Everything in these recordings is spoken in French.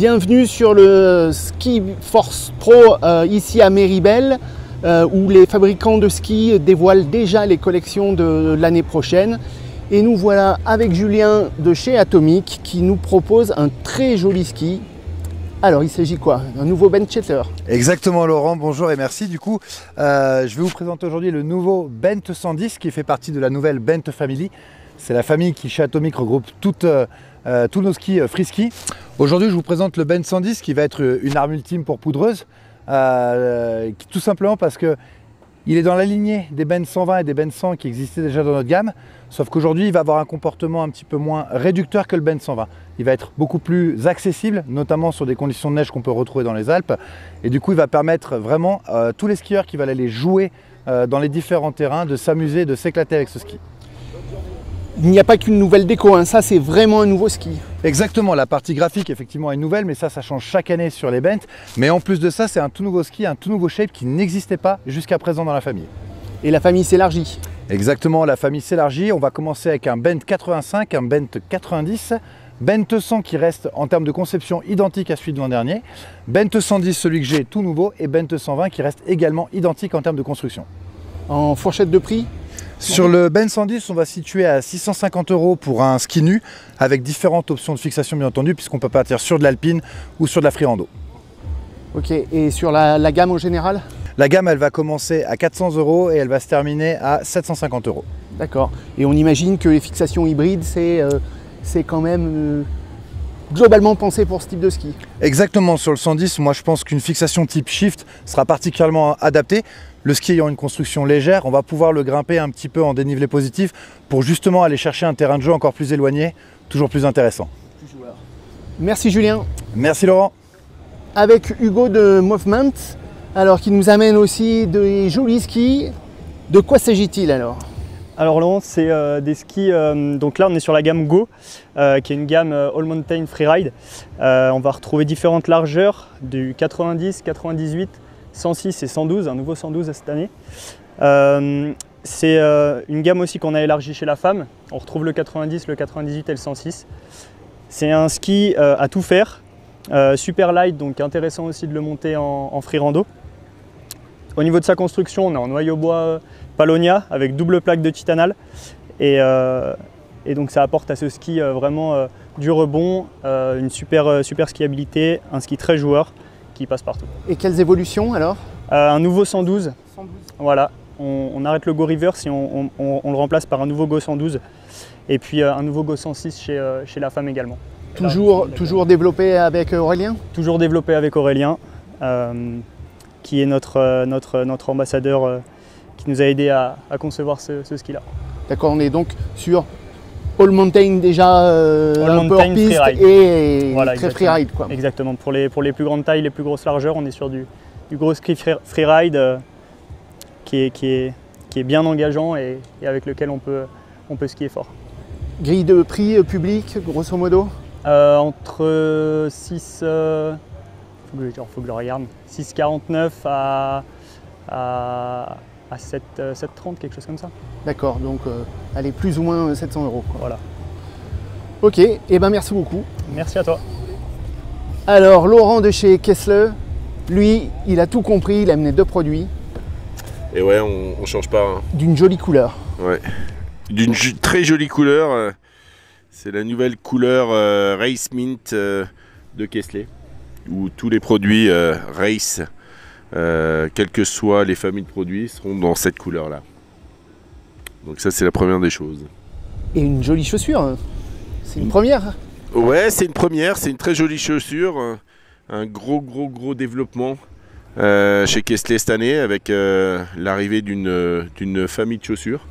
Bienvenue sur le Ski Force Pro ici à Méribel où les fabricants de ski dévoilent déjà les collections de l'année prochaine. Et nous voilà avec Julien de chez Atomic qui nous propose un très joli ski. Alors il s'agit quoi? Un nouveau Bent Chetler? Exactement Laurent, bonjour et merci. Du coup, je vais vous présenter aujourd'hui le nouveau Bent 110 qui fait partie de la nouvelle Bent Family. C'est la famille qui chez Atomic regroupe tous nos skis Freeski. Aujourd'hui je vous présente le Bent 110 qui va être une arme ultime pour poudreuse, tout simplement parce que il est dans la lignée des Bent 120 et des Bent 100 qui existaient déjà dans notre gamme, sauf qu'aujourd'hui il va avoir un comportement un petit peu moins réducteur que le Bent 120. Il va être beaucoup plus accessible, notamment sur des conditions de neige qu'on peut retrouver dans les Alpes, et du coup il va permettre vraiment à tous les skieurs qui veulent aller jouer dans les différents terrains de s'amuser, de s'éclater avec ce ski. Il n'y a pas qu'une nouvelle déco, hein. Ça c'est vraiment un nouveau ski. Exactement, la partie graphique effectivement est nouvelle, mais ça change chaque année sur les Bent. Mais en plus de ça, c'est un tout nouveau ski, un tout nouveau shape qui n'existait pas jusqu'à présent dans la famille. Et la famille s'élargit. Exactement, la famille s'élargit. On va commencer avec un Bent 85, un Bent 90, Bent 100 qui reste en termes de conception identique à celui de l'an dernier, Bent 110 celui que j'ai tout nouveau et Bent 120 qui reste également identique en termes de construction. En fourchette de prix? Sur le Bent 110, on va situer à 650 € pour un ski nu, avec différentes options de fixation bien entendu, puisqu'on peut partir sur de l'alpine ou sur de la freerando. Ok, et sur la gamme en général? La gamme, elle va commencer à 400 € et elle va se terminer à 750 €. D'accord, et on imagine que les fixations hybrides, c'est quand même globalement pensé pour ce type de ski. Exactement, sur le 110, moi je pense qu'une fixation type shift sera particulièrement adaptée. Le ski ayant une construction légère, on va pouvoir le grimper un petit peu en dénivelé positif pour justement aller chercher un terrain de jeu encore plus éloigné, toujours plus intéressant. Merci Julien. Merci Laurent. Avec Hugo de Movement, alors qui nous amène aussi des jolis skis. De quoi s'agit-il alors? Alors Laurent, c'est des skis, donc là on est sur la gamme Go, qui est une gamme All Mountain Freeride. On va retrouver différentes largeurs, du 90, 98, 106 et 112, un nouveau 112 cette année. C'est une gamme aussi qu'on a élargie chez la femme. On retrouve le 90, le 98 et le 106. C'est un ski à tout faire, super light, donc intéressant aussi de le monter en free rando. Au niveau de sa construction, on est en noyau bois Palonia avec double plaque de titanal. Et donc ça apporte à ce ski vraiment du rebond, une super skiabilité, un ski très joueur qui passe partout. Et quelles évolutions alors? Un nouveau 112. Voilà, on arrête le Go Reverse et on le remplace par un nouveau Go 112. Et puis un nouveau Go 106 chez la femme également. Toujours développé avec Aurélien? Toujours développé avec Aurélien, qui est notre ambassadeur qui nous a aidé à concevoir ce ski-là. D'accord, on est donc sur All Mountain déjà un peu hors piste et voilà, très freeride quoi. Exactement, pour les plus grandes tailles, les plus grosses largeurs, on est sur du gros ski freeride qui est bien engageant et avec lequel on peut skier fort. Grille de prix public, grosso modo? Entre 6, faut que je regarde, 6,49 à 7,30, quelque chose comme ça. D'accord, donc allez, plus ou moins 700 €. Voilà. Ok, et ben merci beaucoup. Merci à toi. Alors Laurent de chez Kessler, lui, il a tout compris, il a amené deux produits. Et ouais, on change pas. Hein. D'une jolie couleur. Ouais, d'une très jolie couleur. C'est la nouvelle couleur Race Mint de Kessler, où tous les produits Race, quelles que soient les familles de produits, seront dans cette couleur-là. Donc ça, c'est la première des choses. Et une jolie chaussure, c'est une première. Ouais, c'est une première, c'est une très jolie chaussure. Un gros développement chez Kessler cette année avec l'arrivée d'une famille de chaussures.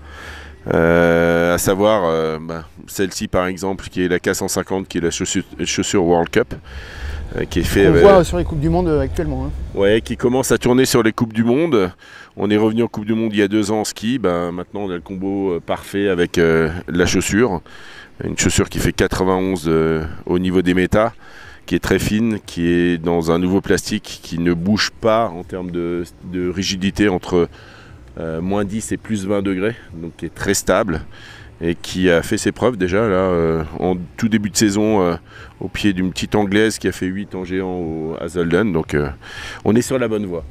À savoir celle-ci par exemple qui est la K150 qui est la chaussure World Cup qui est fait on voit sur les Coupes du Monde actuellement hein. Ouais, qui commence à tourner sur les Coupes du Monde. On est revenu en Coupe du Monde il y a 2 ans en ski, maintenant on a le combo parfait avec la chaussure, une chaussure qui fait 91 au niveau des métas, qui est très fine, qui est dans un nouveau plastique qui ne bouge pas en termes de rigidité entre moins 10 et plus 20 degrés, donc qui est très stable, et qui a fait ses preuves déjà là en tout début de saison au pied d'une petite anglaise qui a fait 8 en géant à Zolden. Donc on est sur la bonne voie.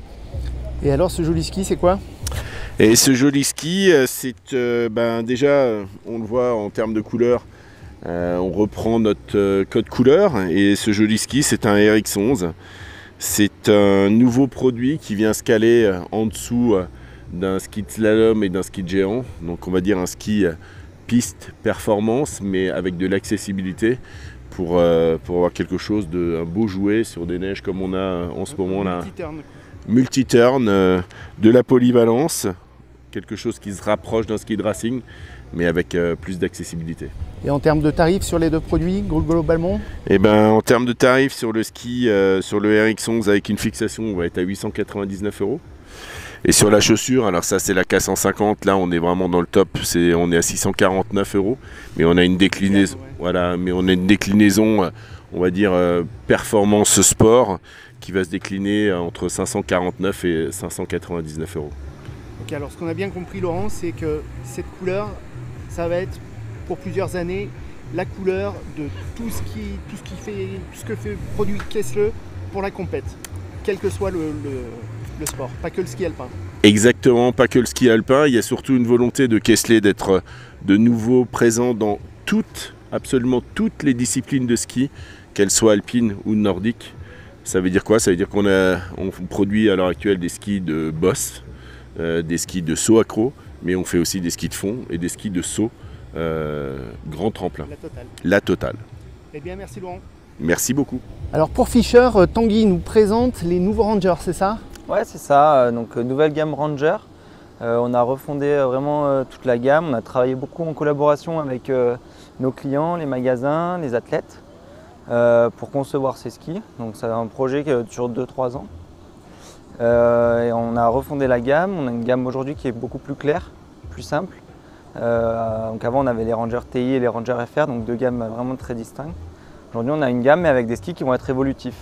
Et alors ce joli ski, c'est quoi? Et ce joli ski, c'est déjà, on le voit en termes de couleur, on reprend notre code couleur. Et ce joli ski, c'est un RX11. C'est un nouveau produit qui vient se caler en dessous d'un ski de slalom et d'un ski de géant. Donc on va dire un ski piste performance, mais avec de l'accessibilité pour avoir quelque chose un beau jouet sur des neiges comme on a en ce moment là. Multi-turn, de la polyvalence, quelque chose qui se rapproche d'un ski de racing, mais avec plus d'accessibilité. Et en termes de tarifs sur les deux produits, globalement? Et en termes de tarifs sur le ski, sur le RX11 avec une fixation, on va être à 899 €. Et sur la chaussure, alors ça c'est la K150, là on est vraiment dans le top, on est à 649 €, mais on a une déclinaison, voilà, mais on a une déclinaison, on va dire performance sport, qui va se décliner entre 549 et 599 €. Ok, alors ce qu'on a bien compris, Laurent, c'est que cette couleur, ça va être pour plusieurs années la couleur de tout ce que fait produit Kessle pour la compète, quel que soit le sport, pas que le ski alpin. Exactement, pas que le ski alpin. Il y a surtout une volonté de Kessle d'être de nouveau présent dans absolument toutes les disciplines de ski, qu'elles soient alpines ou nordiques. Ça veut dire quoi? Ça veut dire qu'on produit à l'heure actuelle des skis de boss, des skis de saut accro, mais on fait aussi des skis de fond et des skis de saut grand tremplin. La totale. Eh bien, merci Laurent. Merci beaucoup. Alors pour Fischer, Tanguy nous présente les nouveaux Rangers, c'est ça? Ouais, c'est ça. Donc nouvelle gamme Ranger. On a refondé vraiment toute la gamme. On a travaillé beaucoup en collaboration avec nos clients, les magasins, les athlètes, pour concevoir ces skis. Donc c'est un projet qui dure 2-3 ans. Et on a refondé la gamme. On a une gamme aujourd'hui qui est beaucoup plus claire, plus simple. Donc avant on avait les Rangers TI et les Rangers FR, donc deux gammes vraiment très distinctes. Aujourd'hui on a une gamme mais avec des skis qui vont être évolutifs.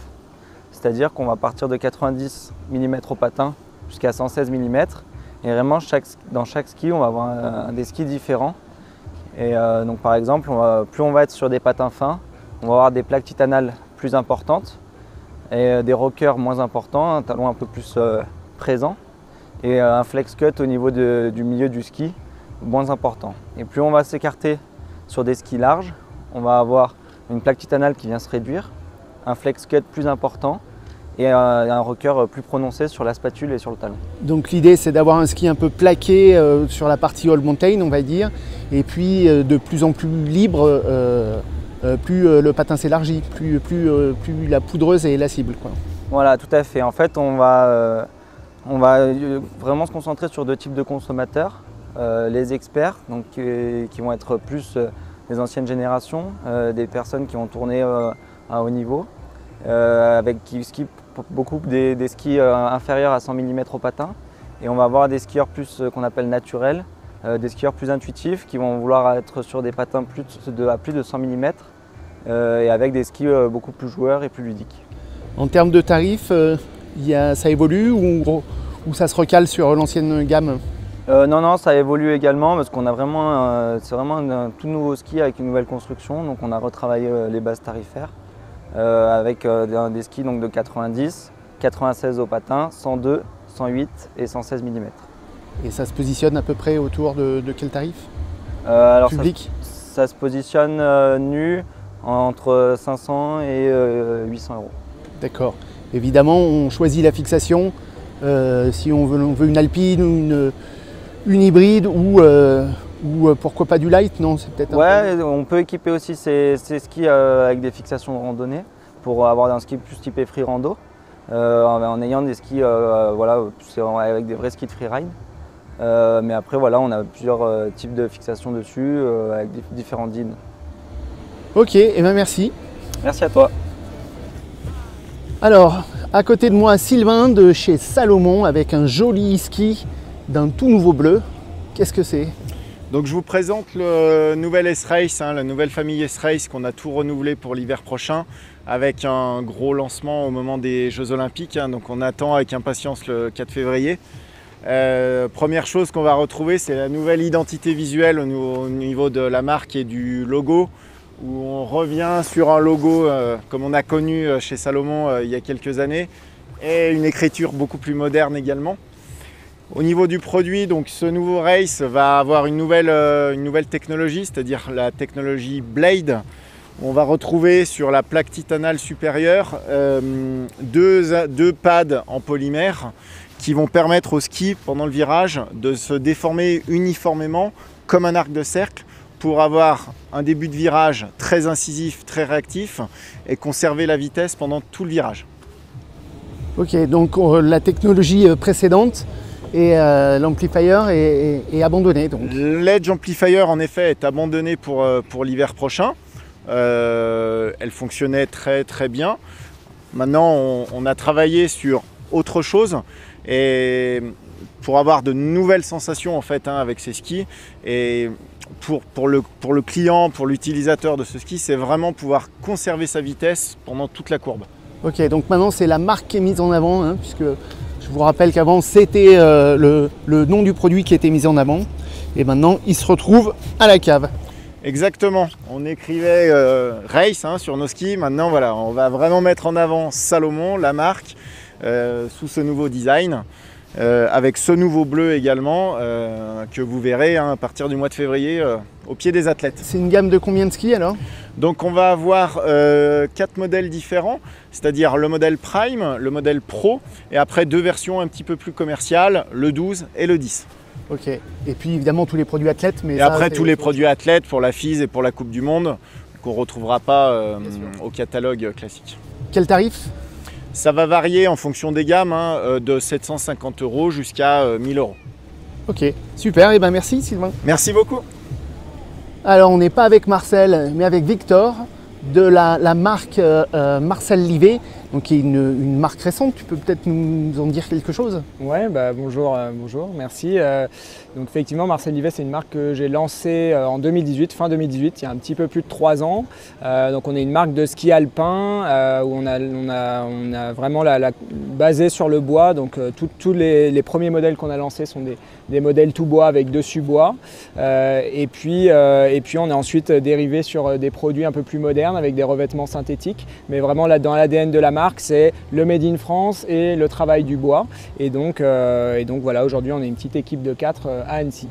C'est-à-dire qu'on va partir de 90 mm au patin jusqu'à 116 mm. Et vraiment dans chaque ski on va avoir des skis différents. Et donc par exemple, plus on va être sur des patins fins, on va avoir des plaques titanales plus importantes et des rockers moins importants, un talon un peu plus présent et un flex cut au niveau du milieu du ski moins important. Et plus on va s'écarter sur des skis larges, on va avoir une plaque titanale qui vient se réduire, un flex cut plus important et un rocker plus prononcé sur la spatule et sur le talon. Donc l'idée c'est d'avoir un ski un peu plaqué sur la partie all mountain on va dire, et puis de plus en plus libre, plus le patin s'élargit, plus la poudreuse est la cible, quoi. Voilà, tout à fait. En fait on va vraiment se concentrer sur deux types de consommateurs. Les experts, donc, qui vont être plus des anciennes générations, des personnes qui ont tourné à haut niveau, qui skient beaucoup des skis inférieurs à 100 mm au patin. Et on va avoir des skieurs plus qu'on appelle naturels, des skieurs plus intuitifs qui vont vouloir être sur des patins à plus de 100 mm et avec des skis beaucoup plus joueurs et plus ludiques. En termes de tarifs, ça évolue ou ça se recale sur l'ancienne gamme? Non, ça évolue également parce qu'on a vraiment, c'est vraiment un tout nouveau ski avec une nouvelle construction. Donc on a retravaillé les bases tarifaires avec des skis donc, de 90, 96 au patin, 102, 108 et 116 mm. Et ça se positionne à peu près autour de quel tarif public? Ça se positionne nu entre 500 et 800 €. D'accord. Évidemment, on choisit la fixation si on veut une alpine ou une hybride ou pourquoi pas du light, non? C'est peut-être. Ouais, on peut équiper aussi ces skis avec des fixations de randonnée pour avoir un ski plus typé free rando, en ayant des skis voilà, avec des vrais skis de freeride. Mais après voilà, on a plusieurs types de fixations dessus avec différents DIN. Ok, et bien merci. Merci à toi. Alors, à côté de moi, Sylvain de chez Salomon avec un joli ski d'un tout nouveau bleu. Qu'est-ce que c'est? Donc je vous présente le nouvel S-Race, la nouvelle famille S-Race qu'on a tout renouvelé pour l'hiver prochain avec un gros lancement au moment des Jeux Olympiques. Donc on attend avec impatience le 4 février. Première chose qu'on va retrouver, c'est la nouvelle identité visuelle au niveau de la marque et du logo, où on revient sur un logo comme on a connu chez Salomon il y a quelques années, et une écriture beaucoup plus moderne également. Au niveau du produit, donc ce nouveau Race va avoir une nouvelle technologie, c'est-à-dire la technologie Blade. On va retrouver sur la plaque titanale supérieure deux pads en polymère qui vont permettre au ski, pendant le virage, de se déformer uniformément comme un arc de cercle pour avoir un début de virage très incisif, très réactif et conserver la vitesse pendant tout le virage. Ok, donc la technologie précédente et l'amplifier est abandonné. L'Edge Amplifier en effet est abandonné pour l'hiver prochain. Elle fonctionnait très bien. Maintenant on a travaillé sur autre chose et pour avoir de nouvelles sensations en fait avec ces skis, et pour le client, pour l'utilisateur de ce ski, c'est vraiment pouvoir conserver sa vitesse pendant toute la courbe. Ok, donc maintenant c'est la marque qui est mise en avant, puisque je vous rappelle qu'avant c'était le nom du produit qui était mis en avant, et maintenant il se retrouve à la cave. Exactement, on écrivait Race sur nos skis, maintenant voilà, on va vraiment mettre en avant Salomon, la marque, sous ce nouveau design, avec ce nouveau bleu également, que vous verrez à partir du mois de février au pied des athlètes. C'est une gamme de combien de skis alors? Donc on va avoir 4 modèles différents, c'est-à-dire le modèle Prime, le modèle Pro, et après 2 versions un petit peu plus commerciales, le 12 et le 10. Ok, et puis évidemment tous les produits athlètes. Et après tous les produits athlètes pour la FIS et pour la Coupe du Monde, qu'on ne retrouvera pas au catalogue classique. Quel tarif? Ça va varier en fonction des gammes, de 750 € jusqu'à 1000 €. Ok, super, et ben merci Sylvain. Merci beaucoup. Alors on n'est pas avec Marcel, mais avec Victor de la marque Marcel Livet, donc qui est une marque récente. Tu peux peut-être nous en dire quelque chose? Ouais, bonjour, merci. Donc effectivement, Marcel Livet, c'est une marque que j'ai lancée en 2018, fin 2018, il y a un petit peu plus de 3 ans. Donc on est une marque de ski alpin où on a vraiment basé sur le bois. Donc tous les premiers modèles qu'on a lancés sont des modèles tout bois avec dessus bois. Et puis on est ensuite dérivé sur des produits un peu plus modernes avec des revêtements synthétiques. Mais vraiment là, dans l'ADN de la marque, c'est le Made in France et le travail du bois. Et donc voilà, aujourd'hui on est une petite équipe de 4 à Annecy.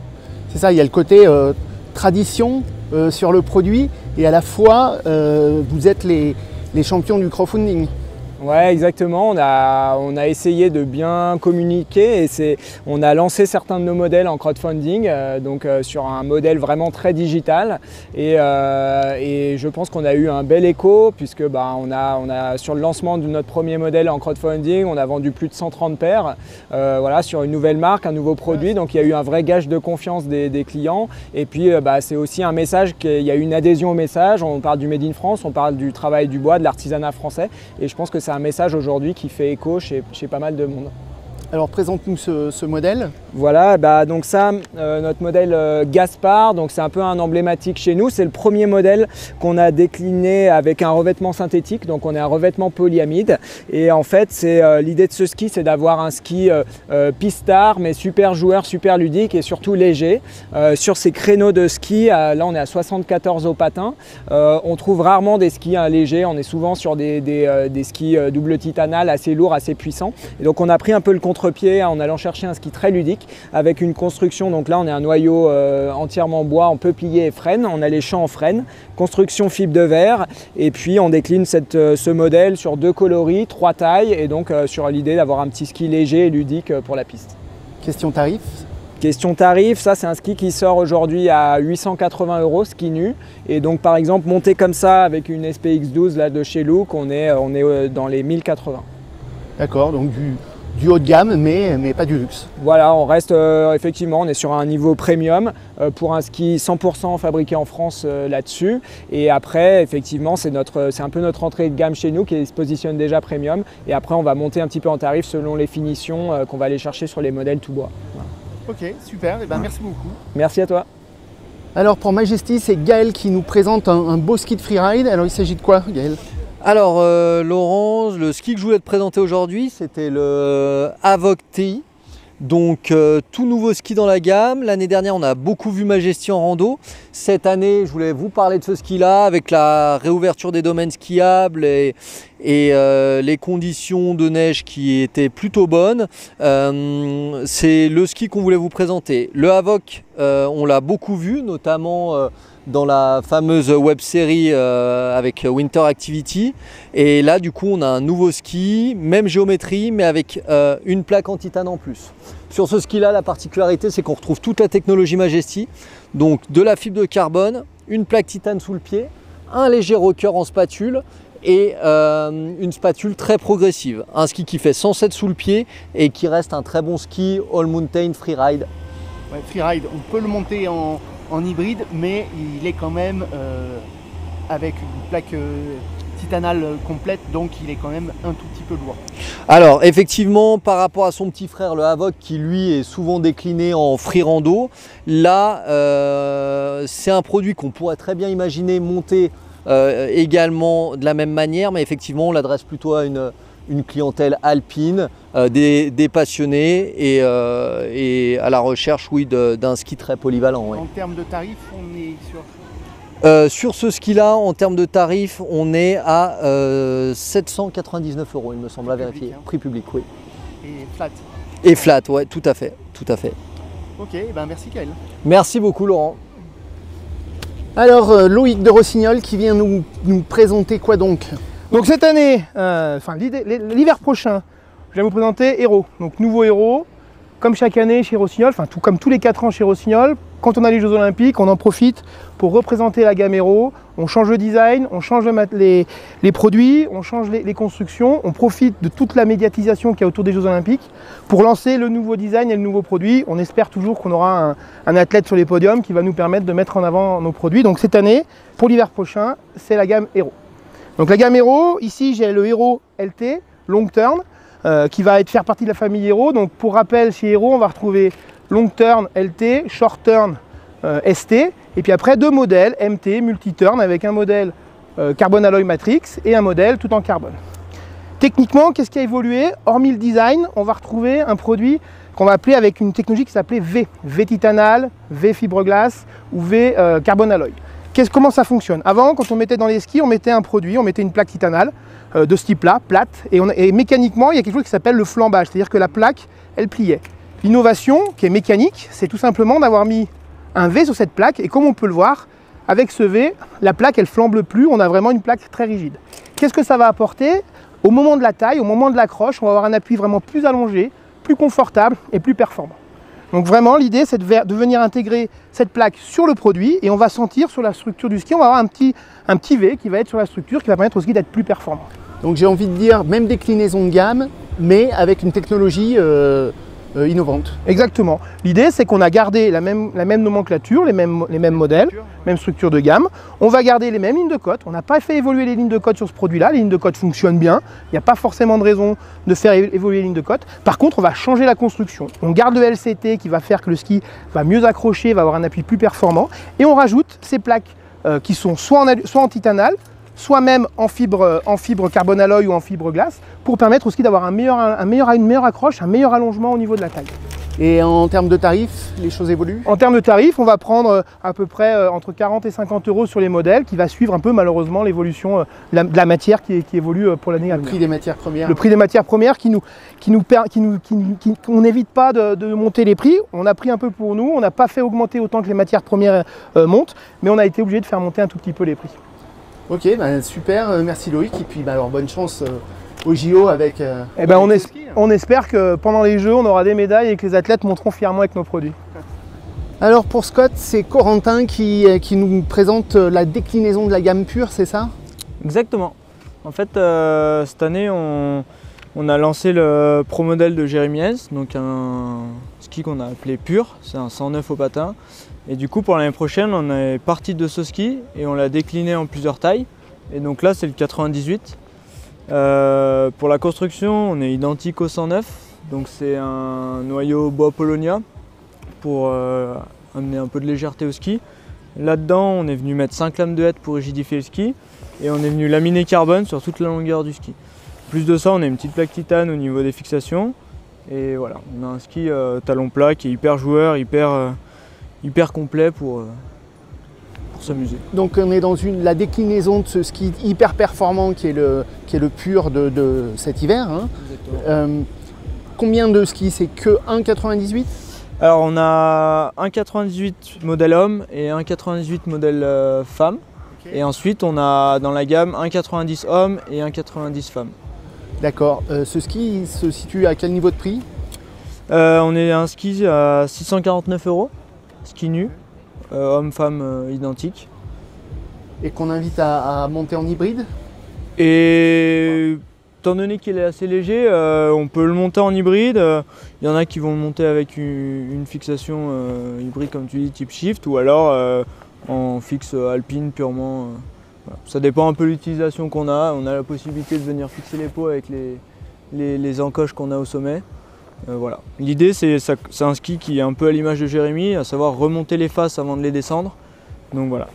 C'est ça, il y a le côté tradition sur le produit et à la fois vous êtes les champions du crowdfunding. Ouais, exactement. On a essayé de bien communiquer et on a lancé certains de nos modèles en crowdfunding, sur un modèle vraiment très digital. Et je pense qu'on a eu un bel écho puisque on a sur le lancement de notre premier modèle en crowdfunding, on a vendu plus de 130 paires, sur une nouvelle marque, un nouveau produit. Donc il y a eu un vrai gage de confiance des clients. Et puis c'est aussi un message qu'il y a eu une adhésion au message. On parle du Made in France, on parle du travail du bois, de l'artisanat français. Et je pense que c'est un message aujourd'hui qui fait écho chez pas mal de monde. Alors présente-nous ce modèle. Voilà, donc ça, notre modèle Gaspard, donc c'est un peu un emblématique chez nous. C'est le premier modèle qu'on a décliné avec un revêtement synthétique, donc on est un revêtement polyamide. Et en fait, l'idée de ce ski, c'est d'avoir un ski pistard, mais super joueur, super ludique et surtout léger. Sur ces créneaux de ski, là on est à 74 au patin. On trouve rarement des skis légers, on est souvent sur des skis double titanal assez lourds, assez puissants. Et donc on a pris un peu le contre-pied en allant chercher un ski très ludique avec une construction. Donc là on est un noyau entièrement bois en peuplier et frêne, on a les champs en frêne, construction fibre de verre, et puis on décline ce modèle sur 2 coloris, 3 tailles, et donc sur l'idée d'avoir un petit ski léger et ludique pour la piste. Question tarif? Question tarif, ça c'est un ski qui sort aujourd'hui à 880 € ski nu, et donc par exemple monté comme ça avec une SPX12 là de chez Look, on est dans les 1080. D'accord, donc du haut de gamme, mais pas du luxe. Voilà, on reste effectivement, on est sur un niveau premium pour un ski 100% fabriqué en France là-dessus. Et après, effectivement, c'est un peu notre entrée de gamme chez nous qui se positionne déjà premium. Et après, on va monter un petit peu en tarif selon les finitions qu'on va aller chercher sur les modèles tout bois. Voilà. Ok, super, et merci beaucoup. Merci à toi. Alors pour Majesty, c'est Gaël qui nous présente un beau ski de freeride. Alors il s'agit de quoi, Gaël? Alors Laurent, le ski que je voulais te présenter aujourd'hui, c'était le Avoc TI. Donc tout nouveau ski dans la gamme. L'année dernière on a beaucoup vu Majesty en rando. Cette année je voulais vous parler de ce ski là avec la réouverture des domaines skiables et les conditions de neige qui étaient plutôt bonnes. C'est le ski qu'on voulait vous présenter. Le Havoc on l'a beaucoup vu, notamment dans la fameuse web série avec Winter Activity. Et là du coup on a un nouveau ski, même géométrie mais avec une plaque en titane en plus. Sur ce ski là, la particularité c'est qu'on retrouve toute la technologie Majesty, donc de la fibre de carbone, une plaque titane sous le pied, un léger rocker en spatule et une spatule très progressive. Un ski qui fait 107 sous le pied et qui reste un très bon ski all mountain freeride. Ouais, freeride, on peut le monter en hybride, mais il est quand même avec une plaque titanale complète, donc il est quand même un tout petit peu lourd. Alors effectivement, par rapport à son petit frère le Havoc qui lui est souvent décliné en free rando, là c'est un produit qu'on pourrait très bien imaginer monter également de la même manière, mais effectivement on l'adresse plutôt à une clientèle alpine, des passionnés et à la recherche oui, d'un ski très polyvalent. Oui. En termes de tarifs, on est sur ce ski-là, en termes de tarifs, on est à 799 €, il me semble, à vérifier. Hein. Prix public, oui. Et flat. Et flat, ouais, tout à fait, tout à fait. Ok, ben merci Kael. Merci beaucoup Laurent. Alors Loïc de Rossignol qui vient nous présenter quoi donc? Donc cette année, l'hiver prochain, je vais vous présenter Hero. Donc nouveau Hero, comme chaque année chez Rossignol, comme tous les 4 ans chez Rossignol, quand on a les Jeux Olympiques, on en profite pour représenter la gamme Hero. On change le design, on change les produits, on change les constructions, on profite de toute la médiatisation qu'il y a autour des Jeux Olympiques pour lancer le nouveau design et le nouveau produit. On espère toujours qu'on aura un athlète sur les podiums qui va nous permettre de mettre en avant nos produits. Donc cette année, pour l'hiver prochain, c'est la gamme Hero. Donc la gamme Hero, ici j'ai le Hero LT, Long Turn, qui va faire partie de la famille Hero. Donc pour rappel, chez Hero, on va retrouver Long Turn LT, Short Turn ST, et puis après 2 modèles MT, Multi-Turn, avec un modèle Carbon Alloy Matrix et un modèle tout en carbone. Techniquement, qu'est-ce qui a évolué? Hormis le design, on va retrouver un produit qu'on va appeler avec une technologie qui s'appelait V. V titanal, V fiberglass ou V Carbon Alloy. Comment ça fonctionne? Avant, quand on mettait dans les skis, on mettait un produit, on mettait une plaque titanale de ce type-là, plate, et mécaniquement, il y a quelque chose qui s'appelle le flambage, c'est-à-dire que la plaque, elle pliait. L'innovation, qui est mécanique, c'est tout simplement d'avoir mis un V sur cette plaque, et comme on peut le voir, avec ce V, la plaque, elle flambe plus, on a vraiment une plaque très rigide. Qu'est-ce que ça va apporter? Au moment de la taille, au moment de l'accroche, on va avoir un appui vraiment plus allongé, plus confortable et plus performant. Donc vraiment, l'idée, c'est de venir intégrer cette plaque sur le produit et on va sentir sur la structure du ski, on va avoir un petit V qui va être sur la structure qui va permettre au ski d'être plus performant. Donc j'ai envie de dire, même déclinaison de gamme, mais avec une technologie innovante. Exactement. L'idée, c'est qu'on a gardé la même nomenclature, les mêmes modèles, même structure de gamme. On va garder les mêmes lignes de cote. On n'a pas fait évoluer les lignes de cote sur ce produit-là. Les lignes de cote fonctionnent bien. Il n'y a pas forcément de raison de faire évoluer les lignes de cote. Par contre, on va changer la construction. On garde le LCT qui va faire que le ski va mieux accrocher, va avoir un appui plus performant. Et on rajoute ces plaques qui sont soit en titanal, soit même en fibre carbone alloy ou en fibre glace, pour permettre au ski d'avoir une meilleure accroche, un meilleur allongement au niveau de la taille. Et en termes de tarifs, les choses évoluent? En termes de tarifs, on va prendre à peu près entre 40 et 50 € sur les modèles, qui va suivre un peu malheureusement l'évolution de la matière qui évolue pour l'année à venir. Le prix des matières premières. Le prix des matières premières on n'évite pas de monter les prix. On a pris un peu pour nous, on n'a pas fait augmenter autant que les matières premières montent, mais on a été obligé de faire monter un tout petit peu les prix. Ok, ben super, merci Loïc, et puis alors bonne chance au JO avec... on espère que pendant les Jeux, on aura des médailles et que les athlètes monteront fièrement avec nos produits. Alors pour Scott, c'est Corentin qui nous présente la déclinaison de la gamme pure, c'est ça? Exactement. En fait, cette année, on a lancé le pro modèle de Jérémy Hens, donc un ski qu'on a appelé pur, c'est un 109 au patin. Et du coup, pour l'année prochaine, on est parti de ce ski et on l'a décliné en plusieurs tailles. Et donc là, c'est le 98. Pour la construction, on est identique au 109. Donc c'est un noyau bois Polonia pour amener un peu de légèreté au ski. Là-dedans, on est venu mettre 5 lames de hêtre pour rigidifier le ski. Et on est venu laminer carbone sur toute la longueur du ski. Plus de ça, on a une petite plaque titane au niveau des fixations. Et voilà, on a un ski talon plat qui est hyper joueur, hyper complet pour s'amuser. Donc on est dans la déclinaison de ce ski hyper performant qui est le pur de cet hiver. Hein. Combien de skis? C'est que 1,98? Alors on a 1,98 modèle homme et 1,98 modèle femme. Okay. Et ensuite on a dans la gamme 1,90 homme et 1,90 femme. D'accord. Ce ski il se situe à quel niveau de prix? On est un ski à 649 €, ski nu, homme-femme identique. Et qu'on invite à monter en hybride? Et étant donné qu'il est assez léger, on peut le monter en hybride. Il y en a qui vont le monter avec une fixation hybride comme tu dis, type shift, ou alors en fixe alpine purement. Voilà. Ça dépend un peu de l'utilisation qu'on a. On a la possibilité de venir fixer les pots avec les encoches qu'on a au sommet. Voilà. L'idée c'est un ski qui est un peu à l'image de Jérémy, à savoir remonter les faces avant de les descendre. Donc voilà.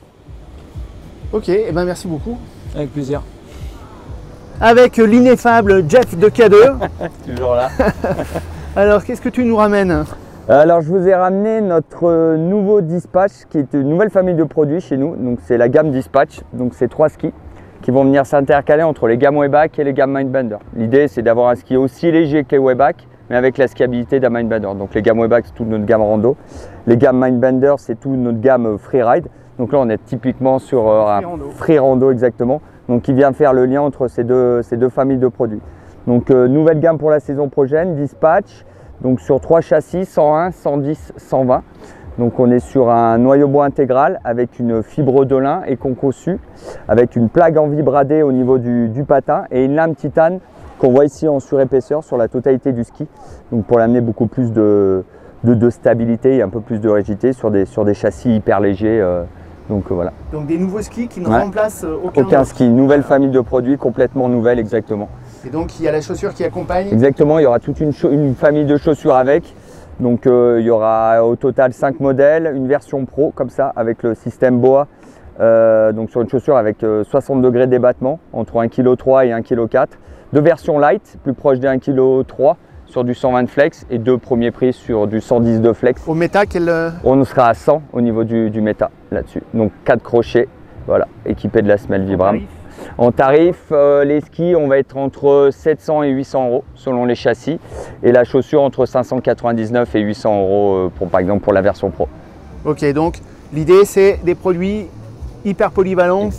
Ok, et ben merci beaucoup. Avec plaisir. Avec l'ineffable Jeff de K2. Toujours là. Alors qu'est-ce que tu nous ramènes? Alors je vous ai ramené notre nouveau Dispatch qui est une nouvelle famille de produits chez nous. Donc c'est la gamme Dispatch, donc c'est 3 skis qui vont venir s'intercaler entre les gammes Wayback et les gammes Mindbender. L'idée c'est d'avoir un ski aussi léger que les Wayback mais avec la skiabilité d'un Mindbender. Donc les gammes Wayback c'est toute notre gamme rando, les gammes Mindbender c'est toute notre gamme freeride. Donc là on est typiquement sur un free rando exactement. Donc qui vient faire le lien entre ces deux familles de produits. Donc nouvelle gamme pour la saison prochaine, Dispatch. Donc sur 3 châssis, 101, 110, 120. Donc on est sur un noyau bois intégral avec une fibre de lin éco-conçue, avec une plaque en vibradé au niveau du patin et une lame titane qu'on voit ici en surépaisseur sur la totalité du ski. Donc pour l'amener beaucoup plus de stabilité et un peu plus de rigidité sur des châssis hyper légers. Donc voilà. Donc des nouveaux skis qui ne remplacent aucun ski. Nouvelle famille de produits complètement nouvelle exactement. Et donc il y a la chaussure qui accompagne? Exactement, il y aura toute une famille de chaussures avec. Donc il y aura au total 5 modèles, une version pro comme ça avec le système BOA. Donc sur une chaussure avec 60 degrés d'ébattement entre 1,3 kg et 1,4 kg. 2 versions light, plus proches des 1,3 kg sur du 120 flex et 2 premiers prix sur du 110 de flex. Au méta, on sera à 100 au niveau du méta là-dessus. Donc 4 crochets, voilà, équipés de la semelle Vibram. En tarif, les skis, on va être entre 700 et 800 € selon les châssis et la chaussure entre 599 et 800 € par exemple pour la version pro. Ok, donc l'idée c'est des produits hyper polyvalents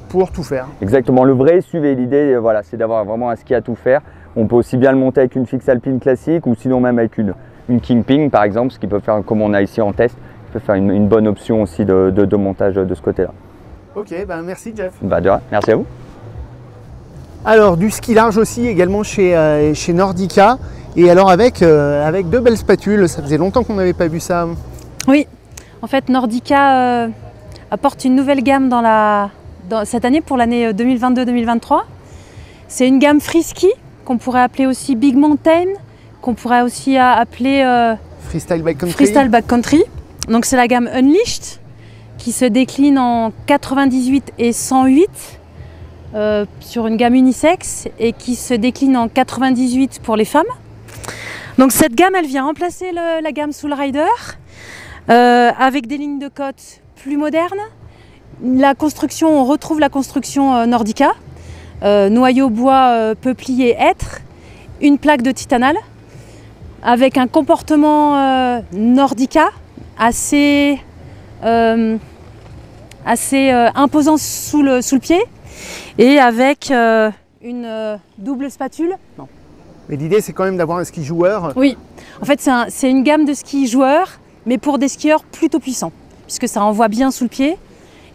pour tout faire. Exactement, le vrai SUV, l'idée voilà, c'est d'avoir vraiment un ski à tout faire. On peut aussi bien le monter avec une fixe alpine classique ou sinon même avec une Kingpin par exemple, ce qui peut faire comme on a ici en test, peut faire une bonne option aussi de montage de ce côté-là. Ok, ben merci Jeff. Bah de rien, merci à vous. Alors du ski large aussi également chez Nordica et alors avec 2 belles spatules, ça faisait longtemps qu'on n'avait pas vu ça. Oui, en fait Nordica apporte une nouvelle gamme cette année pour l'année 2022-2023. C'est une gamme free ski qu'on pourrait appeler aussi Big Mountain, qu'on pourrait aussi appeler Freestyle Backcountry. Donc c'est la gamme Unleashed qui se décline en 98 et 108 sur une gamme unisexe et qui se décline en 98 pour les femmes. Donc cette gamme elle vient remplacer la gamme Soul Rider avec des lignes de côte plus modernes. La construction, on retrouve la construction Nordica, noyau bois peuplier hêtre, une plaque de titanal avec un comportement Nordica assez imposant sous le pied et avec une double spatule. Non. Mais l'idée c'est quand même d'avoir un ski joueur. Oui, en fait c'est une gamme de ski joueurs mais pour des skieurs plutôt puissants puisque ça envoie bien sous le pied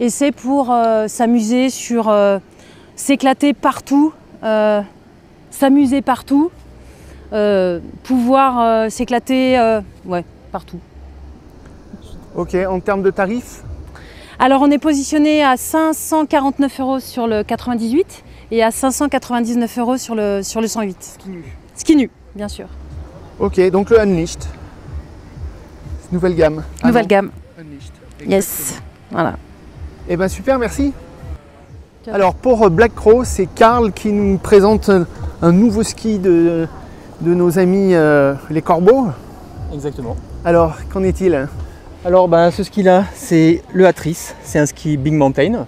et c'est pour s'amuser s'éclater partout, s'amuser partout, pouvoir s'éclater partout. Ok, en termes de tarifs? Alors on est positionné à 549 € sur le 98 et à 599 € sur le 108. Ski nu. Ski nu, bien sûr. Ok, donc le Unleashed. Nouvelle gamme. Nouvelle gamme. Unleashed. Yes, voilà. Eh bien super, merci. Alors pour Black Crow, c'est Karl qui nous présente un nouveau ski de de nos amis les corbeaux. Exactement. Alors, qu'en est-il? Alors ce ski-là, c'est le Atrice, c'est un ski Big Mountain.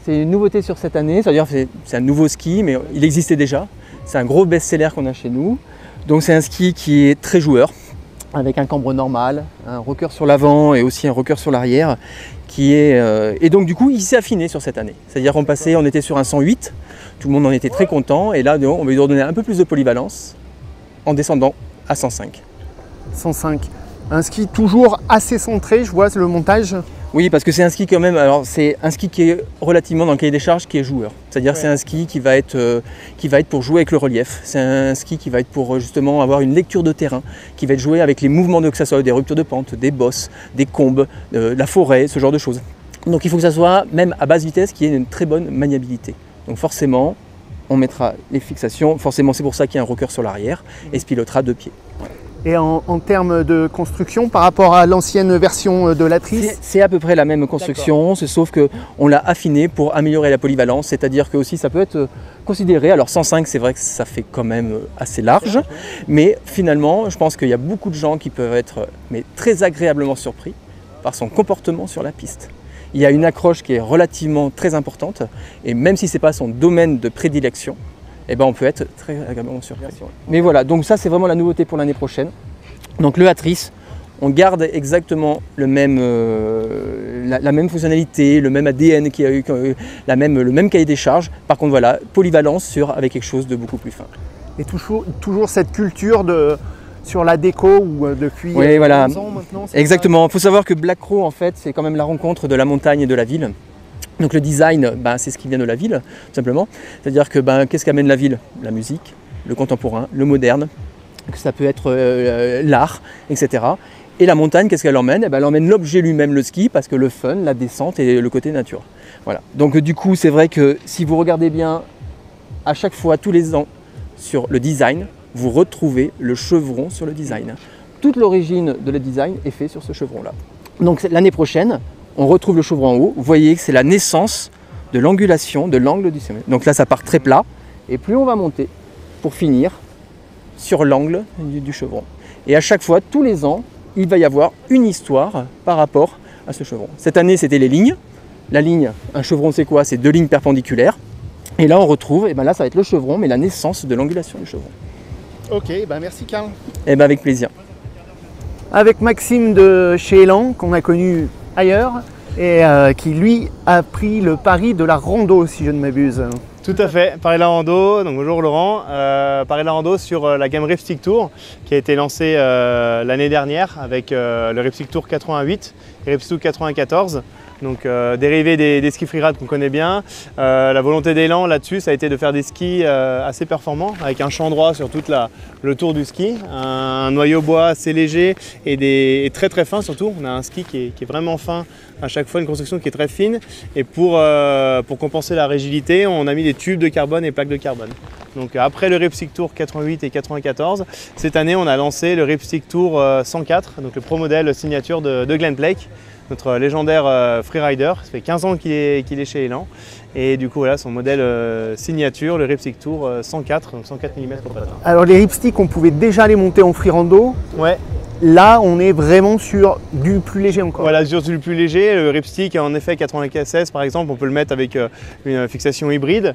C'est une nouveauté sur cette année, c'est-à-dire c'est un nouveau ski, mais il existait déjà. C'est un gros best-seller qu'on a chez nous. Donc c'est un ski qui est très joueur, avec un cambre normal, un rocker sur l'avant et aussi un rocker sur l'arrière. Et donc du coup, il s'est affiné sur cette année. C'est-à-dire qu'on passait, on était sur un 108, tout le monde en était très content, et là on va lui redonner un peu plus de polyvalence en descendant à 105. 105. Un ski toujours assez centré, je vois le montage. Oui, parce que c'est un ski quand même, alors c'est un ski qui est relativement dans le cahier des charges qui est joueur. C'est-à-dire c'est un ski qui va être pour jouer avec le relief. C'est un ski qui va être pour justement avoir une lecture de terrain, qui va être joué avec les mouvements que ça soit des ruptures de pente, des bosses, des combes, la forêt, ce genre de choses. Donc il faut que ça soit, même à basse vitesse, qui ait une très bonne maniabilité. Donc forcément, on mettra les fixations, forcément c'est pour ça qu'il y a un rocker sur l'arrière, et se pilotera de pied. Et en termes de construction, par rapport à l'ancienne version de l'Atrice? C'est à peu près la même construction, sauf qu'on l'a affiné pour améliorer la polyvalence, c'est-à-dire que aussi ça peut être considéré, alors 105 c'est vrai que ça fait quand même assez large, mais finalement je pense qu'il y a beaucoup de gens qui peuvent être très agréablement surpris par son comportement sur la piste. Il y a une accroche qui est relativement très importante, et même si ce n'est pas son domaine de prédilection, eh ben on peut être très agréablement surpris. Mais voilà, donc ça c'est vraiment la nouveauté pour l'année prochaine. Donc le Atrice, on garde exactement le même, la même fonctionnalité, le même ADN, qui a eu le même cahier des charges. Par contre voilà, polyvalence avec quelque chose de beaucoup plus fin. Et toujours cette culture sur la déco ou depuis 15 ans maintenant. Exactement, il faut savoir que Black Crow en fait c'est quand même la rencontre de la montagne et de la ville. Donc le design, c'est ce qui vient de la ville, tout simplement. C'est-à-dire que qu'est-ce qu'amène la ville? La musique, le contemporain, le moderne, ça peut être l'art, etc. Et la montagne, qu'est-ce qu'elle emmène? Elle emmène l'objet lui-même, le ski, parce que le fun, la descente et le côté nature. Voilà. Donc du coup, c'est vrai que si vous regardez bien, à chaque fois, tous les ans, sur le design, vous retrouvez le chevron sur le design. Toute l'origine de le design est faite sur ce chevron-là. Donc l'année prochaine, on retrouve le chevron en haut. Vous voyez que c'est la naissance de l'angulation, de l'angle du sommet. Donc là, ça part très plat. Et plus on va monter, pour finir, sur l'angle du chevron. Et à chaque fois, tous les ans, il va y avoir une histoire par rapport à ce chevron. Cette année, c'était les lignes. La ligne, un chevron, c'est quoi? C'est deux lignes perpendiculaires. Et là, on retrouve, là, ça va être le chevron, mais la naissance de l'angulation du chevron. Ok, merci Karl. Avec plaisir. Avec Maxime de chez Elan, qu'on a connu ailleurs, et qui lui a pris le pari de la rando, si je ne m'abuse. Tout à fait, pari de la rando, donc bonjour Laurent, pari de la rando sur la gamme Ripstick Tour qui a été lancée l'année dernière avec le Ripstick Tour 88 et Ripstick 94. Donc dérivé des skis freeride qu'on connaît bien. La volonté d'Elan là-dessus, ça a été de faire des skis assez performants avec un champ droit sur tout le tour du ski, un noyau bois assez léger et très très fin surtout. On a un ski qui est vraiment fin à chaque fois, une construction qui est très fine. Et pour compenser la rigidité, on a mis des tubes de carbone et plaques de carbone. Donc après le Ripstick Tour 88 et 94, cette année on a lancé le Ripstick Tour 104, donc le pro modèle signature de Glen Blake, notre légendaire freerider. Ça fait 15 ans qu'il est chez Elan. Et du coup, voilà son modèle signature, le Ripstick Tour 104, donc 104 mm au patin. Alors les Ripstick, on pouvait déjà les monter en free rando. Ouais. Là, on est vraiment sur du plus léger encore. Voilà, sur du plus léger. Le Ripstick, en effet, 95 par exemple, on peut le mettre avec une fixation hybride.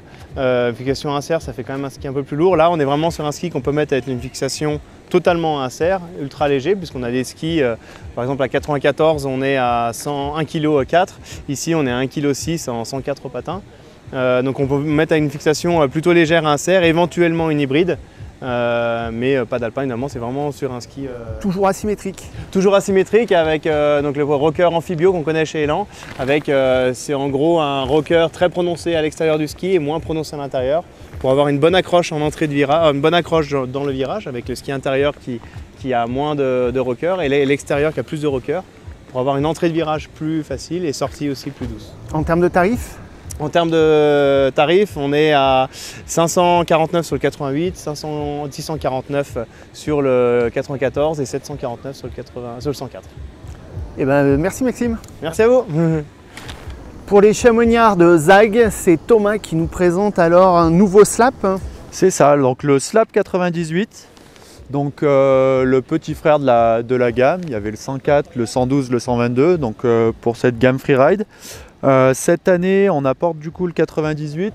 Fixation insert, ça fait quand même un ski un peu plus lourd. Là, on est vraiment sur un ski qu'on peut mettre avec une fixation totalement insert, ultra léger, puisqu'on a des skis, par exemple à 94, on est à 101 kg 4. Ici, on est à 1,6 kg en 104 au patin. Donc on peut mettre avec une fixation plutôt légère insert, éventuellement une hybride. Mais pas d'alpine, évidemment, c'est vraiment sur un ski. Toujours asymétrique. Toujours asymétrique avec donc le rocker amphibio qu'on connaît chez Elan. Avec c'est en gros un rocker très prononcé à l'extérieur du ski et moins prononcé à l'intérieur pour avoir une bonne accroche en entrée de virage, une bonne accroche dans le virage avec le ski intérieur qui a moins de rocker et l'extérieur qui a plus de rocker pour avoir une entrée de virage plus facile et sortie aussi plus douce. En termes de tarifs? En termes de tarifs, on est à 549 sur le 88, 649 sur le 94 et 749 sur le 104. Merci Maxime. Merci à vous. Pour les chamoniards de Zag, c'est Thomas qui nous présente alors un nouveau slap. C'est ça, donc le slap 98. Donc le petit frère de la gamme, il y avait le 104, le 112, le 122, donc pour cette gamme Freeride. Cette année, on apporte du coup le 98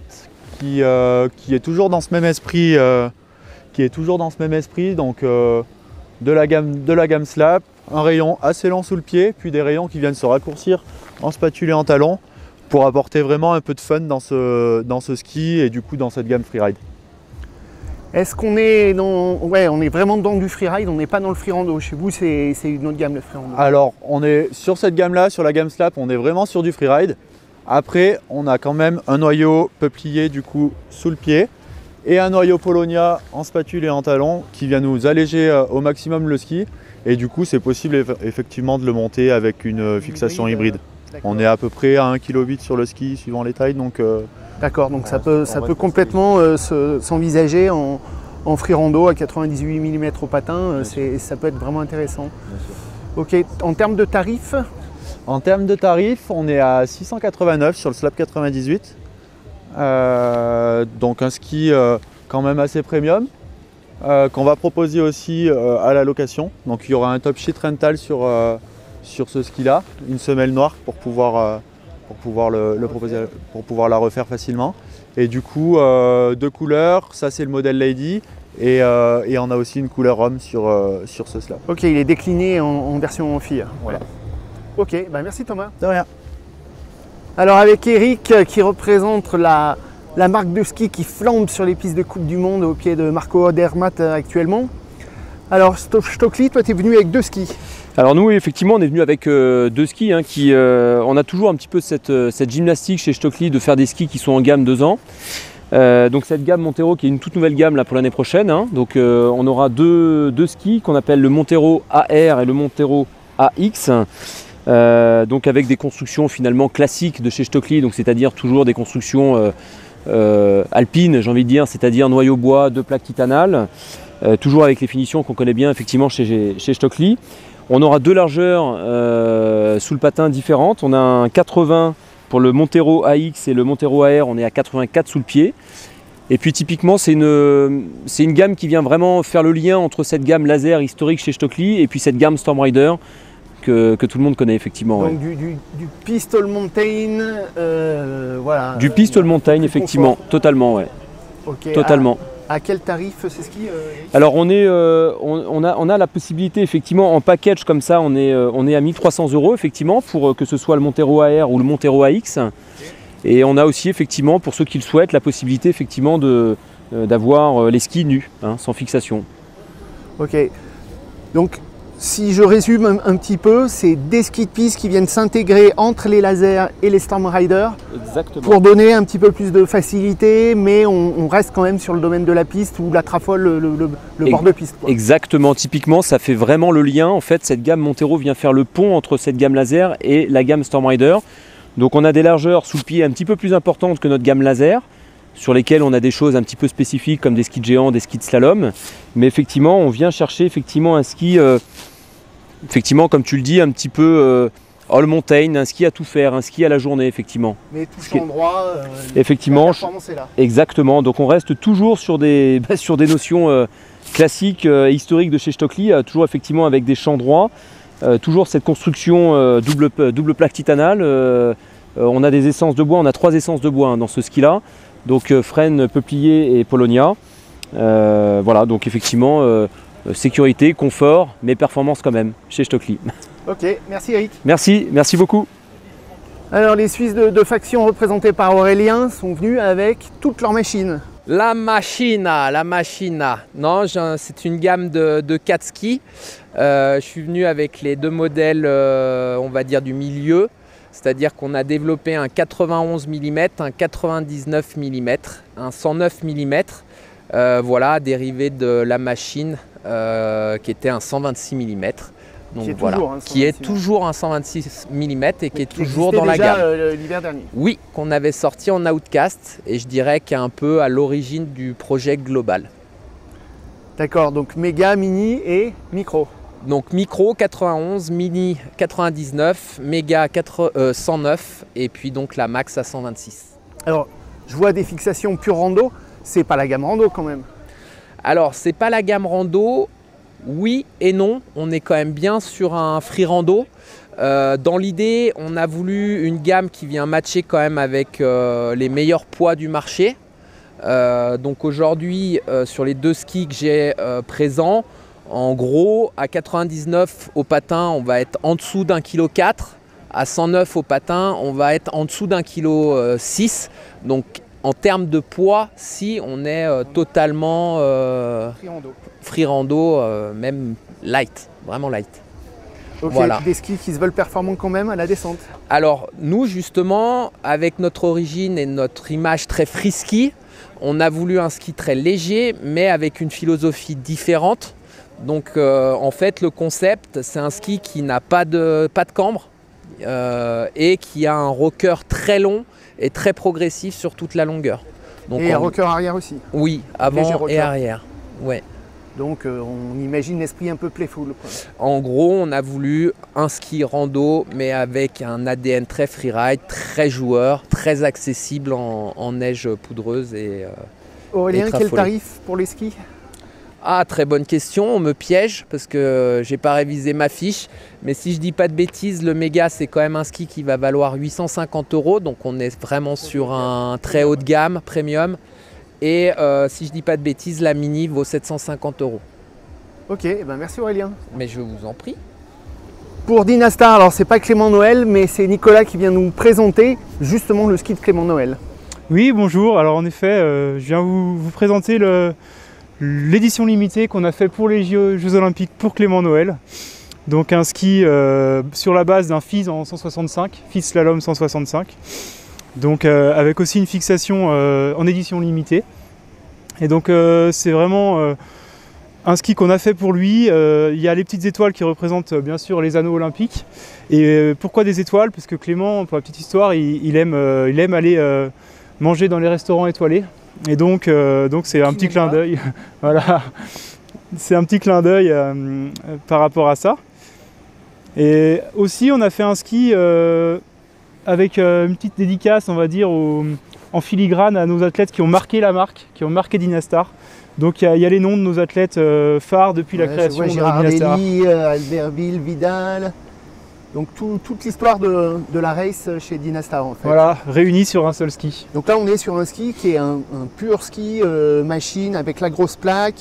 qui est toujours dans ce même esprit, donc de la gamme Slap, un rayon assez long sous le pied, puis des rayons qui viennent se raccourcir en spatule et en talon pour apporter vraiment un peu de fun dans ce ski et du coup dans cette gamme Freeride. Est-ce qu'on est dans... Ouais, on est vraiment dans du freeride, on n'est pas dans le freerando. Chez vous, c'est une autre gamme, le freerando. Alors, on est sur cette gamme-là, sur la gamme Slap, on est vraiment sur du freeride. Après, on a quand même un noyau peuplier du coup sous le pied et un noyau Polonia en spatule et en talon qui vient nous alléger au maximum le ski. Et du coup, c'est possible effectivement de le monter avec une fixation hybride. On est à peu près à 1 kg sur le ski suivant les tailles. Donc, d'accord, donc ça peut complètement s'envisager en freerando à 98 mm au patin, ça peut être vraiment intéressant. Ok, en termes de tarifs? En termes de tarifs, on est à 689 sur le Slap 98. Donc un ski quand même assez premium, qu'on va proposer aussi à la location. Donc il y aura un top sheet rental sur ce ski-là, une semelle noire pour pouvoir la refaire facilement. Et du coup, deux couleurs, ça c'est le modèle Lady et on a aussi une couleur homme sur ce Slap. Ok, il est décliné en version fille. Voilà. Ok, bah merci Thomas. De rien. Alors avec Eric qui représente la marque de ski qui flambe sur les pistes de Coupe du Monde au pied de Marco Odermatt actuellement. Alors Stokely, toi tu es venu avec 2 skis. Alors nous effectivement on est venu avec 2 skis on a toujours un petit peu cette gymnastique chez Stokely de faire des skis qui sont en gamme 2 ans. Donc cette gamme Montero qui est une toute nouvelle gamme là, pour l'année prochaine. Donc on aura deux skis qu'on appelle le Montero AR et le Montero AX. Donc avec des constructions finalement classiques de chez Stokely, donc c'est-à-dire toujours des constructions alpines, j'ai envie de dire, c'est-à-dire noyau bois, 2 plaques titanales, toujours avec les finitions qu'on connaît bien effectivement chez Stokely. On aura 2 largeurs sous le patin différentes. On a un 80 pour le Montero AX et le Montero AR, on est à 84 sous le pied. Et puis typiquement c'est une gamme qui vient vraiment faire le lien entre cette gamme laser historique chez Stokely et puis cette gamme Storm Rider que tout le monde connaît effectivement. Donc ouais. du Pistol Mountain, voilà. Du Pistol Mountain effectivement, confort. Totalement ouais. Okay. Totalement. À quel tarif ces skis Alors on a la possibilité effectivement en package comme ça, on est à 1300 € effectivement pour que ce soit le Montero AR ou le Montero AX. Et on a aussi effectivement pour ceux qui le souhaitent la possibilité effectivement d'avoir les skis nus, sans fixation. Ok. Donc si je résume un petit peu, c'est des skis de piste qui viennent s'intégrer entre les lasers et les Storm Rider. Exactement. Pour donner un petit peu plus de facilité, mais on reste quand même sur le domaine de la piste ou la trafole, le bord de piste. Quoi. Exactement, typiquement ça fait vraiment le lien. En fait cette gamme Montero vient faire le pont entre cette gamme laser et la gamme Storm Rider. Donc on a des largeurs sous le pied un petit peu plus importantes que notre gamme laser, sur lesquelles on a des choses un petit peu spécifiques comme des skis de géants, des skis de slalom. Mais effectivement on vient chercher effectivement un ski, effectivement comme tu le dis, un petit peu all mountain, un ski à tout faire, un ski à la journée effectivement. Mais touche en droit, effectivement, la performance est là. Exactement, donc on reste toujours sur des notions classiques, historiques de chez Stokely, toujours effectivement avec des champs droits, toujours cette construction double plaque titanale. On a des essences de bois, on a 3 essences de bois dans ce ski là, donc frêne, peuplier et Polonia. Voilà, donc effectivement sécurité, confort, mais performance quand même chez Stokely. Ok, merci Eric. Merci beaucoup. Alors les Suisses de faction représentés par Aurélien sont venus avec toutes leurs machines. La Machina. Non, c'est une gamme de 4 skis. Je suis venu avec les 2 modèles, on va dire du milieu. C'est-à-dire qu'on a développé un 91 mm, un 99 mm, un 109 mm, voilà, dérivé de la machine qui était un 126 mm. Donc voilà, qui est toujours un 126 mm et qui est toujours dans la gamme. L'hiver dernier. Oui, qu'on avait sorti en Outcast et je dirais qu'il est un peu à l'origine du projet global. D'accord, donc méga, mini et micro. Donc micro 91, mini 99, méga 109 et puis donc la max à 126. Alors je vois des fixations pure rando, c'est pas la gamme rando quand même. Alors c'est pas la gamme rando, oui et non. On est quand même bien sur un free rando. Dans l'idée, on a voulu une gamme qui vient matcher quand même avec les meilleurs poids du marché. Donc aujourd'hui, sur les 2 skis que j'ai présents, en gros, à 99 au patin, on va être en dessous d'1,4 kg. À 109 au patin, on va être en dessous d'1,6 kg. Donc en termes de poids, si on est totalement free rando, même light, vraiment light. Ok, voilà. Des skis qui se veulent performants quand même à la descente. Alors nous justement, avec notre origine et notre image très free ski, on a voulu un ski très léger mais avec une philosophie différente. Donc en fait le concept, c'est un ski qui n'a pas de cambre et qui a un rocker très long et très progressif sur toute la longueur. Donc et un rocker arrière aussi. Oui, avant et arrière. Ouais. Donc on imagine l'esprit un peu playful, quoi. En gros, on a voulu un ski rando, mais avec un ADN très freeride, très joueur, très accessible en neige poudreuse et Aurélien, et quel tarif pour les skis? Ah, très bonne question, on me piège parce que j'ai pas révisé ma fiche. Mais si je dis pas de bêtises, le méga c'est quand même un ski qui va valoir 850 €. Donc on est vraiment sur un très haut de gamme, premium. Et si je dis pas de bêtises, la mini vaut 750 €. Ok, ben merci Aurélien. Mais je vous en prie. Pour Dynastar, alors c'est pas Clément Noël, mais c'est Nicolas qui vient nous présenter justement le ski de Clément Noël. Oui, bonjour. Alors en effet, je viens vous présenter l'édition limitée qu'on a fait pour les Jeux Olympiques pour Clément Noël. Donc un ski sur la base d'un FIS en 165, FIS Slalom 165. Donc avec aussi une fixation en édition limitée. Et donc c'est vraiment un ski qu'on a fait pour lui. Il y a les petites étoiles qui représentent bien sûr les anneaux olympiques. Et pourquoi des étoiles? Parce que Clément, pour la petite histoire, il aime aller manger dans les restaurants étoilés. Et donc c'est un petit clin d'œil. Voilà, c'est un petit clin d'œil par rapport à ça. Et aussi on a fait un ski avec une petite dédicace, on va dire, en filigrane à nos athlètes qui ont marqué la marque, qui ont marqué Dynastar. Donc il y a les noms de nos athlètes phares depuis la création de Dynastar. Albertville, Vidal. Donc toute l'histoire de la race chez Dynastar en fait. Voilà, réunis sur un seul ski. Donc là on est sur un ski qui est un pur ski machine avec la grosse plaque.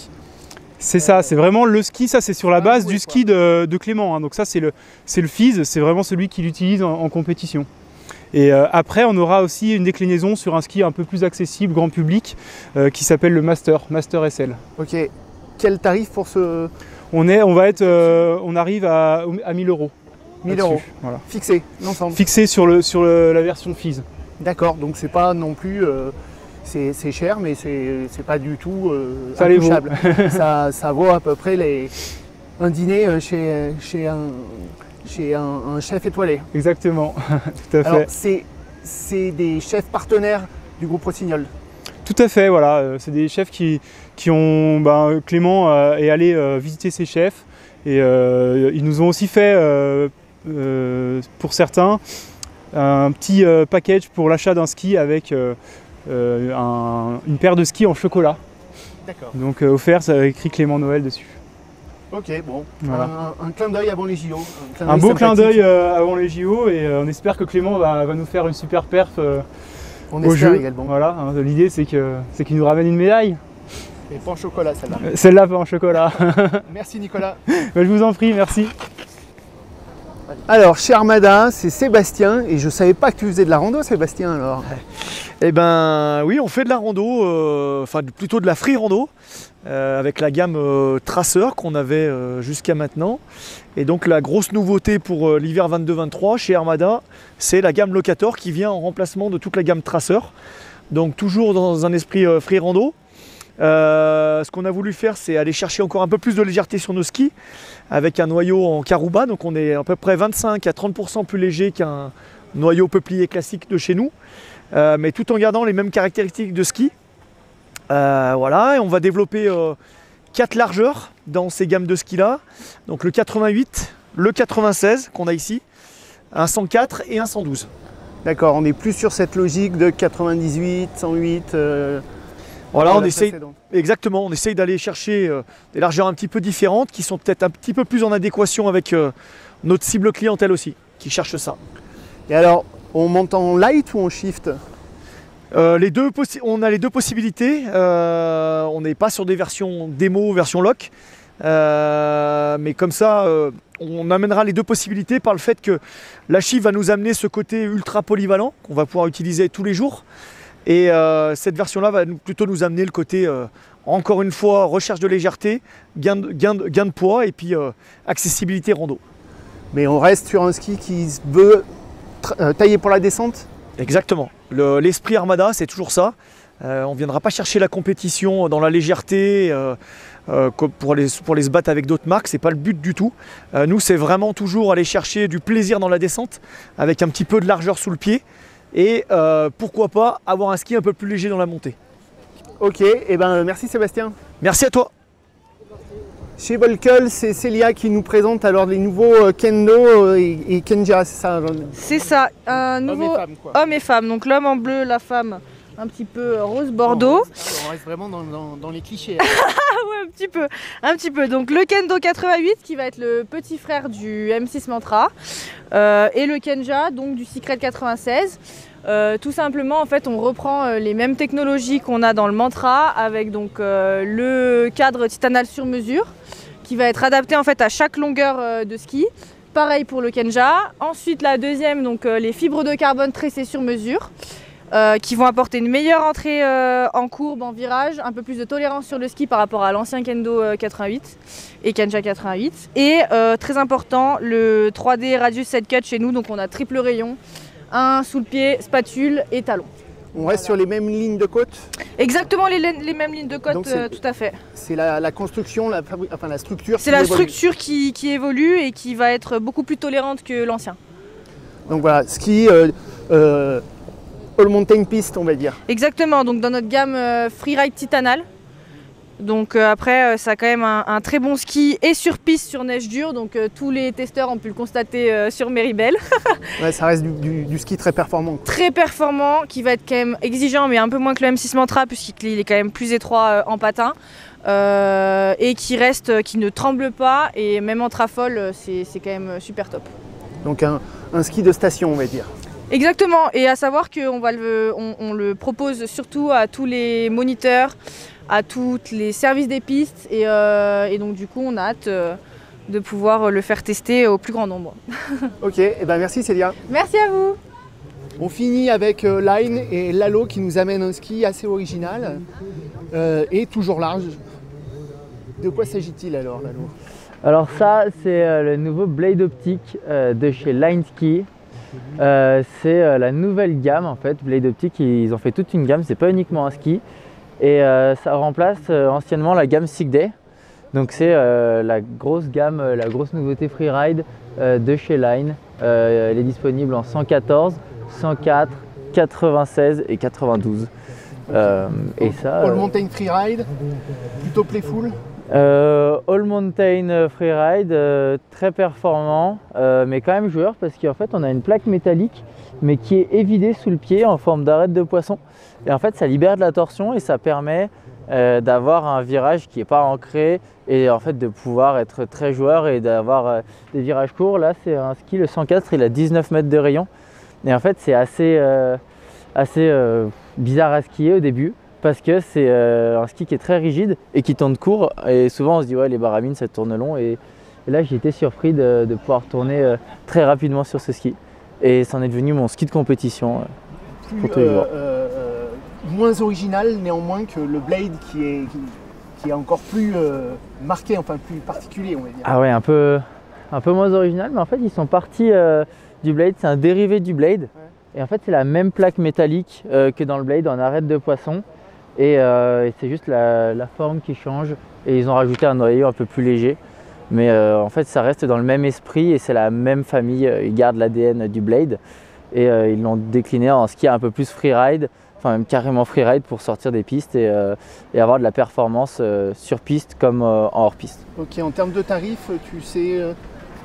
C'est ça, c'est vraiment le ski, ça c'est sur la base du ski de Clément. Hein. Donc ça c'est le FIS, c'est vraiment celui qu'il utilise en compétition. Et après on aura aussi une déclinaison sur un ski un peu plus accessible, grand public, qui s'appelle le Master SL. Ok, quel tarif pour ce... On arrive à 1000 €. 1000 €, voilà. Fixé l'ensemble. Fixé sur la version FIS. D'accord, donc c'est pas non plus, c'est cher, mais c'est pas du tout intouchable. ça vaut à peu près un dîner chez un chef étoilé. Exactement, tout à fait. Alors c'est des chefs partenaires du groupe Rossignol. Tout à fait, voilà, c'est des chefs qui ont, Clément est allé visiter ses chefs et ils nous ont aussi fait, pour certains, un petit package pour l'achat d'un ski avec une paire de skis en chocolat. D'accord. Donc offert, ça a écrit Clément Noël dessus. Ok, bon, voilà. Un clin d'œil avant les JO. Un beau clin d'œil avant les JO et on espère que Clément va nous faire une super perf au jeu. Également. Voilà, hein, l'idée c'est qu'il nous ramène une médaille. Et pas en chocolat celle-là. Celle-là pas en chocolat. Merci Nicolas. Je vous en prie, merci. Alors chez Armada, c'est Sébastien et je savais pas que tu faisais de la rando Sébastien alors. Eh ben oui, on fait de la rando, enfin plutôt de la free rando, avec la gamme Tracer qu'on avait jusqu'à maintenant. Et donc la grosse nouveauté pour l'hiver 22-23 chez Armada, c'est la gamme Locator qui vient en remplacement de toute la gamme Tracer. Donc toujours dans un esprit free rando. Ce qu'on a voulu faire, c'est aller chercher encore un peu plus de légèreté sur nos skis avec un noyau en carouba. Donc on est à peu près 25 à 30% plus léger qu'un noyau peuplier classique de chez nous, mais tout en gardant les mêmes caractéristiques de ski. Voilà, et on va développer 4 largeurs dans ces gammes de skis là. Donc le 88, le 96 qu'on a ici, un 104 et un 112. D'accord, on est plus sur cette logique de 98, 108. Voilà, on essaye, exactement, on essaye d'aller chercher des largeurs un petit peu différentes qui sont peut-être un petit peu plus en adéquation avec notre cible clientèle aussi, qui cherche ça. Et alors, on monte en light ou en shift? On a les deux possibilités. On n'est pas sur des versions démo, version lock. Mais comme ça, on amènera les deux possibilités par le fait que la Chive va nous amener ce côté ultra polyvalent qu'on va pouvoir utiliser tous les jours. Et cette version-là va plutôt nous amener le côté, encore une fois, recherche de légèreté, gain de poids et puis accessibilité rando. Mais on reste sur un ski qui se veut tailler pour la descente? Exactement. L'esprit Armada, c'est toujours ça. On ne viendra pas chercher la compétition dans la légèreté pour aller se battre avec d'autres marques. Ce n'est pas le but du tout. Nous, c'est vraiment toujours aller chercher du plaisir dans la descente avec un petit peu de largeur sous le pied. Et pourquoi pas avoir un ski un peu plus léger dans la montée. Ok, et ben merci Sébastien. Merci à toi. Chez Volkel, c'est Célia qui nous présente alors les nouveaux Kendo et Kenja, c'est ça? C'est ça, un nouveau homme et femme. Donc l'homme en bleu, la femme un petit peu rose bordeaux. On reste vraiment dans les clichés. Ouais, un petit peu. Donc le Kendo 88 qui va être le petit frère du M6 Mantra et le Kenja donc du Secret 96. Tout simplement, en fait, on reprend les mêmes technologies qu'on a dans le Mantra avec donc le cadre titanal sur mesure qui va être adapté en fait à chaque longueur de ski. Pareil pour le Kenja. Ensuite, la deuxième, donc les fibres de carbone tressées sur mesure qui vont apporter une meilleure entrée en courbe, en virage, un peu plus de tolérance sur le ski par rapport à l'ancien Kendo 88 et Kenja 88. Et très important, le 3D Radius Side Cut chez nous, donc on a triple rayon. Un sous le pied, spatule et talon. On reste sur les mêmes lignes de côte? Exactement les mêmes lignes de côte, tout à fait. C'est la construction, la structure. C'est la structure qui évolue et qui va être beaucoup plus tolérante que l'ancien. Donc voilà, ski all mountain piste on va dire. Exactement, donc dans notre gamme Freeride Titanal. Donc après, ça a quand même un très bon ski et sur piste, sur neige dure. Donc tous les testeurs ont pu le constater sur Méribel. Ouais, ça reste du ski très performant. Très performant, qui va être quand même exigeant, mais un peu moins que le M6 Mantra, puisqu'il est quand même plus étroit en patin. Et qui ne tremble pas. Et même en trafole, c'est quand même super top. Donc un ski de station, on va dire. Exactement, et à savoir qu'on on le propose surtout à tous les moniteurs, à tous les services des pistes et donc du coup on a hâte de pouvoir le faire tester au plus grand nombre. Ok, et ben merci Célia. Merci à vous. On finit avec Line et Lalo qui nous amènent un ski assez original et toujours large. De quoi s'agit-il alors Lalo? Alors ça c'est le nouveau Blade Optique de chez Line Ski. C'est la nouvelle gamme en fait, Blade Optique, ils ont fait toute une gamme, c'est pas uniquement un ski. Et ça remplace anciennement la gamme Sick Day. Donc c'est la grosse gamme, la grosse nouveauté Freeride de chez Line. Elle est disponible en 114, 104, 96 et 92. Et ça, All Mountain Freeride, plutôt playful. All Mountain Freeride, très performant, mais quand même joueur parce qu'en fait on a une plaque métallique mais qui est évidée sous le pied en forme d'arête de poisson. Et en fait ça libère de la torsion et ça permet d'avoir un virage qui n'est pas ancré et en fait de pouvoir être très joueur et d'avoir des virages courts. Là c'est un ski, le 104, il a 19 mètres de rayon et en fait c'est assez bizarre à skier au début. Parce que c'est un ski qui est très rigide et qui tourne court et souvent on se dit ouais les baramines ça tourne long et là j'ai été surpris de pouvoir tourner très rapidement sur ce ski et c'en est devenu mon ski de compétition pour tous les jours. Moins original néanmoins que le Blade qui est encore plus marqué, enfin plus particulier on va dire. Ah ouais, un peu moins original, mais en fait ils sont partis du Blade, c'est un dérivé du Blade. Ouais. Et en fait c'est la même plaque métallique que dans le Blade en arête de poisson. Et c'est juste la forme qui change et ils ont rajouté un noyau un peu plus léger. Mais en fait ça reste dans le même esprit et c'est la même famille, ils gardent l'ADN du Blade. Et ils l'ont décliné en ski un peu plus freeride, enfin même carrément freeride pour sortir des pistes et avoir de la performance sur piste comme en hors piste. Ok, en termes de tarifs, tu sais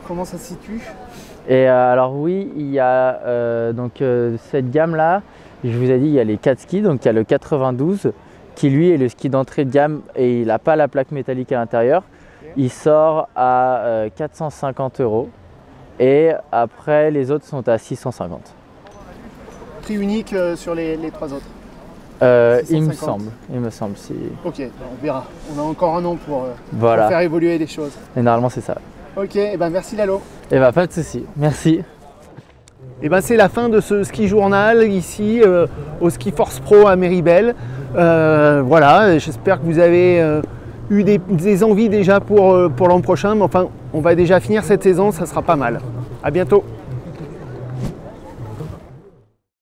comment ça se situe? Et alors oui, il y a donc cette gamme là. Je vous ai dit, il y a les 4 skis, donc il y a le 92 qui lui est le ski d'entrée de gamme et il n'a pas la plaque métallique à l'intérieur. Il sort à 450 € et après les autres sont à 650. Prix unique sur les 3 autres. Il me semble. Si... Ok, on verra. On a encore un an pour faire évoluer les choses. Et normalement c'est ça. Ok, et ben merci Lalo. Et ben pas de souci, merci. Et ben c'est la fin de ce ski journal ici au Ski Force Pro à Méribel. Voilà, j'espère que vous avez eu des envies déjà pour l'an prochain, mais enfin on va déjà finir cette saison, ça sera pas mal. À bientôt.